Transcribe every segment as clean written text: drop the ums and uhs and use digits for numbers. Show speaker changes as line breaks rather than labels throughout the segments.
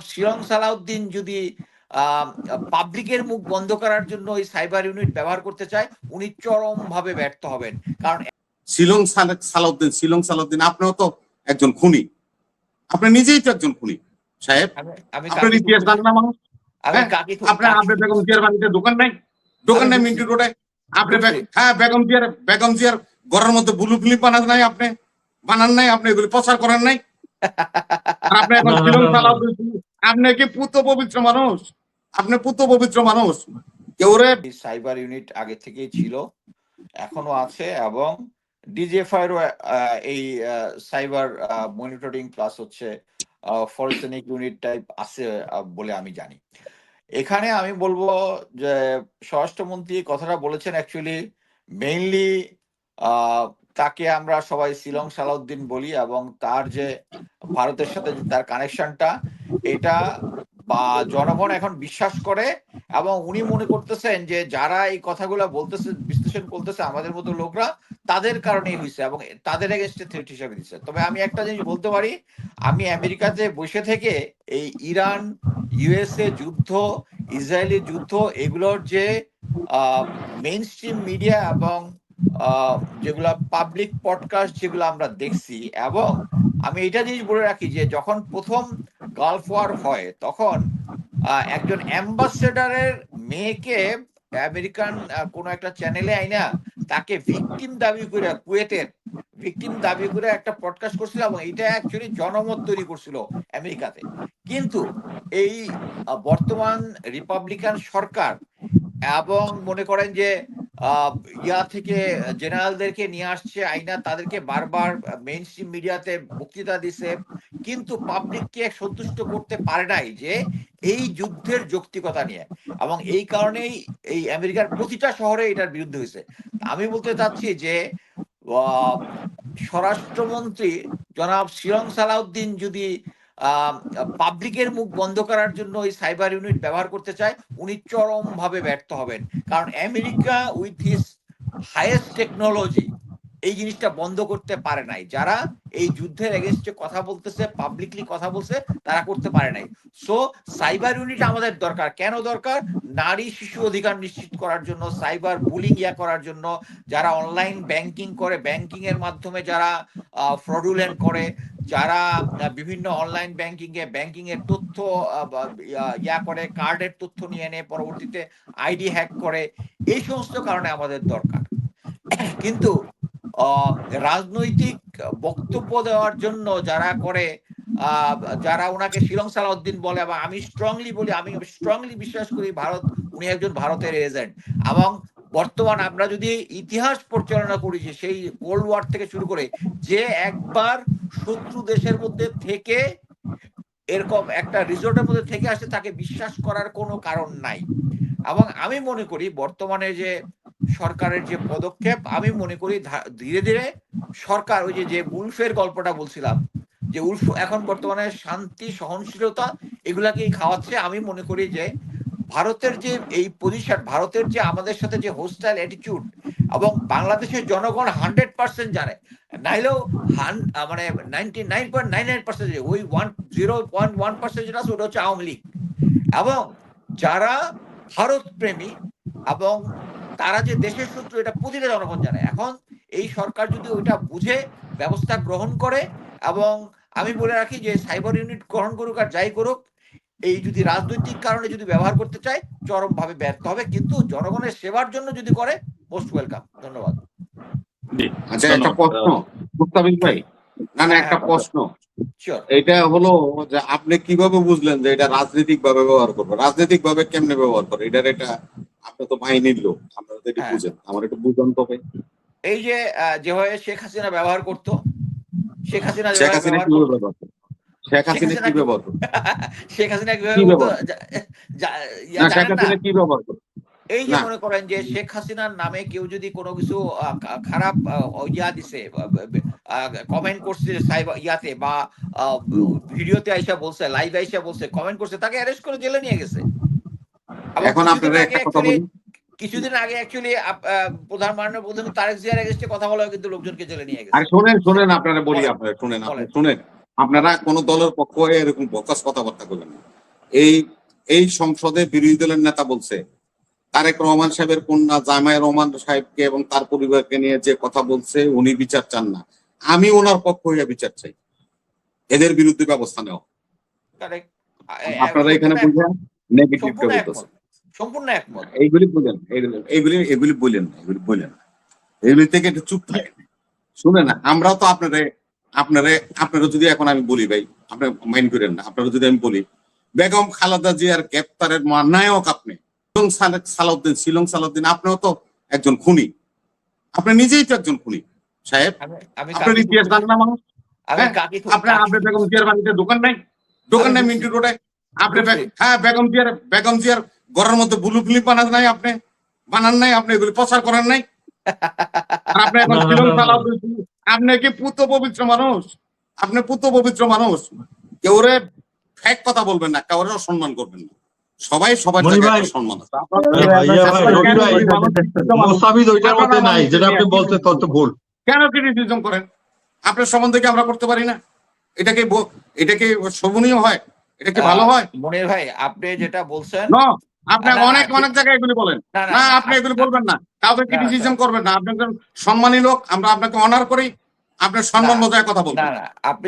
শিলং সালাউদ্দিন যদি পাবলিকের মুখ বন্ধ করার জন্য ওই সাইবার ইউনিট ব্যবহার করতে চায়, উনি চরমভাবে ব্যর্থ হবেন। কারণ
শিলং সালাউদ্দিন আপনিও তো একজন খুনি, আপনি নিজেই তো একজন খুনি সাহেব। আপনার ইতিহাস জানেন না মানুষ? আপনি বেগম জিয়ার বাড়িতে দোকান নাই মিন্টু রোডে? আপনি বেগম জিয়ার ঘরের মধ্যে ব্লু ফিল্ম বানান নাই? আপনি এগুলি প্রচার করেন নাই? আর আপনি এখন শিলং সালাউদ্দিন, আপনি কি পুত্র পবিত্র মানুষ? আপনি পুত্র পবিত্র মানুষ?
সাইবার ইউনিট আগে থেকেই ছিল, এখনো আছে, এবং ডিজিএফআইয়েরও এই সাইবার মনিটরিং প্লাস হচ্ছে ফরেনসিক ইউনিট টাইপ আছে বলে আমি জানি। এখানে আমি বলবো যে স্বরাষ্ট্রমন্ত্রী কথাটা বলেছেন, অ্যাকচুয়ালি মেইনলি তাকে আমরা সবাই শিলং সালাউদ্দিন বলি, এবং তার যে ভারতের সাথে তার কানেকশনটা, এটা বা জনগণ এখন বিশ্বাস করে, এবং উনি মনে করতেছেন যে যারা এই কথাগুলো বলতেছে, বিশ্লেষণ করতেছে আমাদের মতো লোকরা, তাদের কারণেই হয়েছে এবং তাদের এগেইনস্টে থ্রেট হিসাবে দিচ্ছে। তবে আমি একটা জিনিস বলতে পারি, আমি আমেরিকাতে বসে থেকে এই ইরান ইউএসএ যুদ্ধ, ইসরায়েলি যুদ্ধ, এগুলোর যে মেইন স্ট্রিম মিডিয়া এবং যেগুলা পাবলিক পডকাস্ট যেগুলো আমরা দেখছি, এবং আমি এটা জিনিস বলে রাখি যে যখন প্রথম গালফ ওয়ার হয় তখন একজন অ্যাম্বাসেডারের মেয়েকে আমেরিকান কোন একটা চ্যানেলে আইনা তাকে ভিকটিম দাবি করে, কুয়েতের ভিকটিম দাবি করে একটা পডকাস্ট করছিল, এবং এটা অ্যাকচুয়ালি জনমত তৈরি করছিল আমেরিকাতে। কিন্তু এই বর্তমান রিপাবলিকান সরকার, এবং মনে করেন যে ইয়া থেকে জেনারেলদেরকে নিয়ে আসছে আইনা, তাদেরকে বারবার মেইন স্ট্রিম মিডিয়াতে বক্তৃতা দিছে, কিন্তু পাবলিককে সন্তুষ্ট করতে পারে নাই যে এই যুদ্ধের যৌক্তিকতা নিয়ে, এবং এই কারণেই এই আমেরিকার প্রতিটা শহরে এটার বিরুদ্ধে হয়েছে। আমি বলতে চাচ্ছি যে স্বরাষ্ট্রমন্ত্রী জনাব শিলং সালাউদ্দিন যদি পাবলিকের মুখ বন্ধ করার জন্য ওই সাইবার ইউনিট ব্যবহার করতে চায়, উনি চরমভাবে ব্যর্থ হবেন। কারণ America with his highest technology এই জিনিসটা বন্ধ করতে পারে নাই। যারা এই যুদ্ধের এগেইনস্টে কথা বলতেছে, পাবলিকলি কথা বলছে, তারা করতে পারে নাই। সো সাইবার ইউনিট আমাদের দরকার। কেন দরকার? নারী শিশু অধিকার নিশ্চিত করার জন্য, সাইবার বুলিং করার জন্য, যারা অনলাইন ব্যাংকিং করে, ব্যাংকিং এর মাধ্যমে যারা ফ্রডুলেন্ট করে, যারা বিভিন্ন অনলাইন ব্যাংকিং এর তথ্য করে, কার্ডের তথ্য নিয়ে নেয়, পরবর্তীতে আইডি হ্যাক করে, এই সমস্ত কারণে আমাদের দরকার। কিন্তু রাজনৈতিক বক্তব্য দেওয়ার জন্য যারা করে, যারা ওনাকে শিলং সালাউদ্দিন বলে, এবং আমি স্ট্রংলি বিশ্বাস করি উনি একজন ভারতের এজেন্ট। এবং বর্তমান আমরা যদি ইতিহাস পরিচালনা করি, যে সেই কোল্ড ওয়ার থেকে শুরু করে, যে একবার শত্রু দেশের মধ্যে থেকে এরকম একটা রিসোর্টের মধ্যে থেকে আসে, তাকে বিশ্বাস করার কোনো কারণ নাই। এবং আমি মনে করি বর্তমানে যে সরকারের যে পদক্ষেপ, আমি মনে করি ধীরে ধীরে সরকার, ওই যে উলফের গল্পটা বলছিলাম, যে উলফ এখন বর্তমানে শান্তি, সহনশীলতা এগুলাকেই খাওয়াচ্ছে। আমি মনে করি যে ভারতের যে এই পজিশন, ভারতের যে আমাদের সাথে যে হোস্টাইল অ্যাটিটিউড, এবং বাংলাদেশের জনগণ 100% জানে, নাইলেও মানে 99.99% ওই 0.1% যেটা আছে ওটা হচ্ছে আওয়ামী লীগ। এবং যারা ভারত প্রেমী এবং তারা যে দেশের শত্রু, এটা প্রতিটা জনগণ জানে। এখন এই সরকার যদি ওইটা বুঝে ব্যবস্থা গ্রহণ করে, এবং আমি বলে রাখি যে সাইবার ইউনিট গ্রহণ করুক আর যাই করুক, এই যদি রাজনৈতিক কারণে যদি ব্যবহার করতে চায়, চরমভাবে ব্যর্থ হবে। কিন্তু জনগণের সেবার জন্য যদি করে, মোস্ট ওয়েলকাম। ধন্যবাদ।
আচ্ছা, একটা প্রশ্ন মুস্তাফিজ ভাই, একটা প্রশ্ন, এটা হলো যে আপনি কিভাবে বুঝলেন যে এটা রাজনৈতিক ভাবে ব্যবহার করবে? রাজনৈতিক ভাবে কেমনে ব্যবহার করে? এটা আপনি তো বাহিনীর লোক, আপনারা তো এটা বুঝেন, আমার একটু বুঝান তো ভাই।
এই যে যেভাবে শেখ হাসিনা ব্যবহার করতো, শেখ হাসিনা
কি ব্যবহার করতো? শেখ হাসিনা কি ব্যবহার করতো?
এই যে মনে করেন যে শেখ হাসিনার নামে কেউ যদি কোনো কিছু খারাপ দিছে, কমেন্ট করছে ইয়াতে বা ভিডিওতে আইসা বলছে, লাইভ আইসা বলছে, কমেন্ট করছে, তাকে অ্যারেস্ট করে জেলে নিয়ে গেছে।
এখন
কিছুদিন আগে অ্যাকচুয়ালি প্রধানমন্ত্রী তারেক জিয়ার এগেইনস্টে কথা বলা, কিন্তু লোকজনকে জেলে নিয়ে গেছে।
আর শুনেন আপনারা বলি, আপনারা শুনেন, আপনারা কোন দলের পক্ষ হয়ে এরকম বকাস কথাবার্তা বলেন না। এই এই সংসদে বিরোধী দলের নেতা বলছে তারেক রহমান সাহেবের কন্যা জামাই রহমান সাহেবকে এবং তার পরিবারকে নিয়ে যে কথা বলছে উনি বিচার চান না। আমি ওনার পক্ষ হইয়া বিচার চাই, এদের বিরুদ্ধে ব্যবস্থা নেওয়া। আপনারা এখানে বুঝেন নেগেটিভটা বলতেছেন,
সম্পূর্ণ একমত।
এইগুলি বলেন, এগুলি বলেন না, এগুলি বলেন না, এগুলি থেকে একটু চুপ থাকেন। শুনেন না, আমরাও তো আপনারা যদি এখন আমি বলি ভাই, আপনি মাইন্ড করেন না, আপনারা যদি আমি বলি বেগম খালেদা জিয়ার গ্রেপ্তারের নায়ক আপনি, শিলং সালাউদ্দিন আপনিও তো একজন খুনি, আপনি নিজেই তো একজন খুনি সাহেব। আপনার ইতিহাস জানেন না মানুষ? আপনি বেগম জিয়ার বাড়িতে দোকান নাই মিন্টু রোডে? আপনি বেগম জিয়ার ঘরের মধ্যে ব্লু ফিল্ম বানান নাই, আপনি এগুলি প্রচার করেন নাই। আপনি এখন শিলং সালাউদ্দিন, আপনি কি পুত পবিত্র মানুষ? আপনি পুত পবিত্র মানুষ, কেউরে ফেক কথা বলবেন না, কাউরে অসম্মান করবেন না, সবাই সবার জায়গায় সম্মান আছে। কেন ক্রিটিসিজম করেন? আপনার সম্বন্ধে কি আমরা করতে পারি না? এটা কি শোভনীয় হয়? এটা কি ভালো হয়?
মনির ভাই, আপনি যেটা বলছেন,
আপনি অনেক জায়গায় এগুলি বলেন না, আপনি এগুলি বলবেন না, কাউকে ক্রিটিসিজম করবেন না। আপনি একজন সম্মানী লোক, আমরা আপনাকে অনার করি, আপনার সম্মান বজায় কথা বলবেন,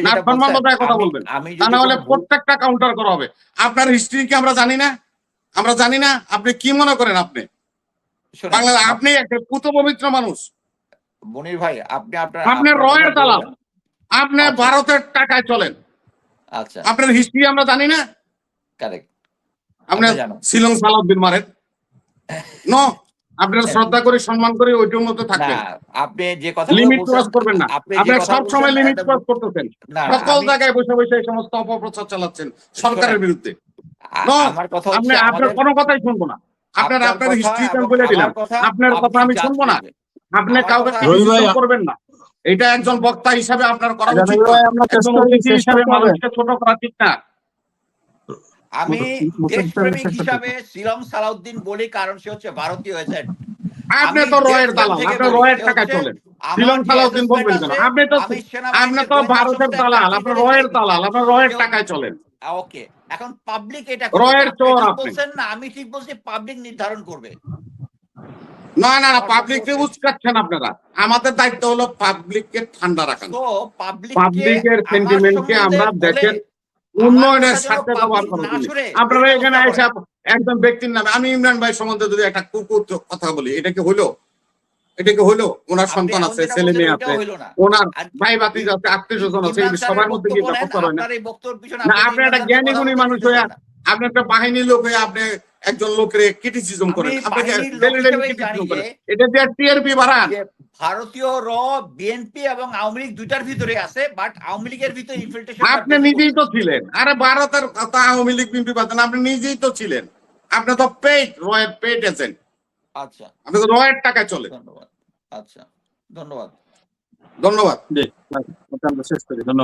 না সম্মান বজায় কথা বলবেন, তা না হলে প্রত্যেকটা কাউন্টার করা হবে। আপনার হিস্ট্রি কি আমরা জানি না? আপনি কি মনে করেন? আপনি একটা পুত পবিত্র মানুষ
মনির ভাই,
আপনি রয়ের দালাল, আপনি ভারতের টাকায় চলেন।
আচ্ছা,
আপনার হিস্ট্রি আমরা জানি না?
কারেক্ট।
আপনি শিলং সালাউদ্দিন মারেন নো, আপনার শ্রদ্ধা করি, সম্মান করি, ওইটার মতো থাকবেন।
আপনি যে কথা
লিমিট ক্রস করবেন না, আপনি সব সময় লিমিট ক্রস করতেছেন, সকল জায়গায় বসে এই সমস্ত অপপ্রচার চালাচ্ছেন সরকারের বিরুদ্ধে। আপনার কোনো কথাই শুনবো না, আপনার হিস্ট্রি আমি বলে দিলাম, আপনার কথা আমি শুনবো না। আপনি কাউকে ক্রিটিসিজম করবেন না, এটা একজন বক্তা হিসাবে আপনার করা উচিত না, একজন অতিথি হিসাবে মানুষকে ছোট করা ঠিক না।
আমি দেশপ্রেমিক হিসাবে শিলং সালাউদ্দিন বলি, কারণ সে হচ্ছে ভারতীয় এজেন্ট।
আপনি তো রয়ের দালাল, আপনি রয়ের টাকায় চলেন। শিলং সালাউদ্দিন বলবেন কেন? আপনি তো ভারতের দালাল, আপনি রয়ের দালাল, আপনি রয়ের টাকায় চলেন।
ওকে, এখন পাবলিক এটা
রয়ের চোর আপনি
বলছেন না, আমি ঠিক বলছি, পাবলিক নির্ধারণ করবে।
না, পাবলিককে উস্কাচ্ছেন আপনারা। আমাদের দায়িত্ব হলো পাবলিককে ঠান্ডা রাখা, পাবলিকের সেন্টিমেন্টকে আমরা দেশের উন্নয়নের স্বার্থে ব্যবহার করা উচিত। আপনারা এখানে এসে একজন ব্যক্তির নামে, আমি ইমরান ভাই সম্বন্ধে যদি একটা কুকুর কথা বলি, এটা কি হইলো? ওনার সন্তান আছে, ছেলে মেয়ে আছে, ওনার ভাই ভাতিজা আছে, আত্মীয় স্বজন আছে, সবার মধ্যে কি এটা করতে হয় না? আপনি একটা জ্ঞানী গুণী মানুষ হয়ে, আপনি একটা বাহিনীর লোক হয়ে আপনি একজন লোকের ক্রিটিসিজম করেন, এটা দিয়ে টিআরপি বাড়ান।
ভারতীয় র বিএনপি এবং আওয়ামী লীগ দুইটার ভিতরে আছে, বাট আওয়ামী লীগের ভিতরে ইনফিল্ট্রেশন
আপনি নিজেই তো ছিলেন। আরে ভারতের কথা আওয়ামী লীগ বিএনপি বাদ, আপনি নিজেই তো ছিলেন। আপনি তো রয়ের পেইড এজেন্ট।
আচ্ছা,
আপনি তো রয়ের টাকায় চলে।
ধন্যবাদ। আচ্ছা, ধন্যবাদ।
ধন্যবাদ। শেষ করি, ধন্যবাদ।